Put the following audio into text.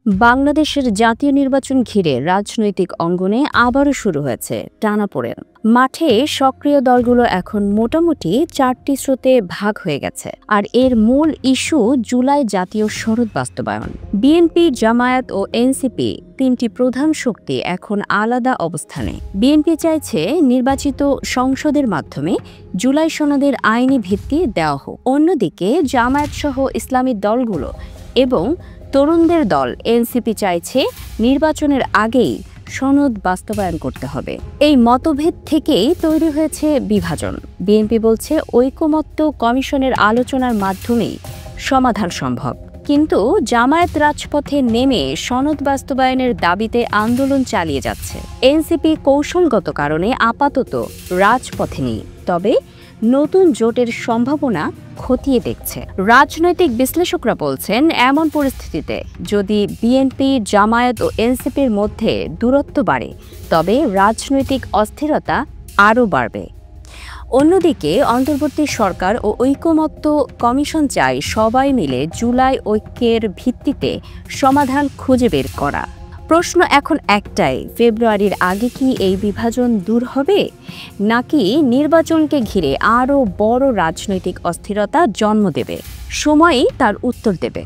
বাংলাদেশের জাতীয় নির্বাচন ঘিরে রাজনৈতিক অঙ্গনে আবারও শুরু হয়েছে টানাপোড়েন। মাঠে সক্রিয় দলগুলো এখন মোটামুটি ৪টি স্রোতে ভাগ হয়ে গেছে, আর এর মূল ইস্যু জুলাই জাতীয় সনদ বাস্তবায়ন। বিএনপি, জামায়াত ও এনসিপি, তিনটি প্রধান শক্তি এখন আলাদা অবস্থানে। বিএনপি চাইছে নির্বাচিত সংসদের মাধ্যমে জুলাই সনদের আইনি ভিত্তি দেওয়া হোক। অন্যদিকে জামায়াত সহ ইসলামী দলগুলো এবং তরুণদের দল এনসিপি চাইছে নির্বাচনের আগেই সনদ বাস্তবায়ন করতে হবে। এই মতভেদ থেকেই তৈরি হয়েছে বিভাজন। বিএনপি বলছে ঐকমত্য কমিশনের আলোচনার মাধ্যমেই সমাধান সম্ভব, কিন্তু জামায়াত রাজপথে নেমে সনদ বাস্তবায়নের দাবিতে আন্দোলন চালিয়ে যাচ্ছে। এনসিপি কৌশলগত কারণে আপাতত রাজপথে নেই, তবে নতুন জোটের সম্ভাবনা খতিয়ে দেখছে। রাজনৈতিক বিশ্লেষকরা বলছেন, এমন পরিস্থিতিতে যদি বিএনপি, জামায়াত ও এনসিপির মধ্যে দূরত্ব বাড়ে, তবে রাজনৈতিক অস্থিরতা আরও বাড়বে। অন্যদিকে অন্তর্বর্তী সরকার ও ঐকমত্য কমিশন চায় সবাই মিলে জুলাই ঐক্যের ভিত্তিতে সমাধান খুঁজে বের করা। প্রশ্ন এখন একটাই, ফেব্রুয়ারির আগে কি এই বিভাজন দূর হবে, নাকি নির্বাচনকে ঘিরে আরও বড় রাজনৈতিক অস্থিরতা জন্ম দেবে? সময়ই তার উত্তর দেবে।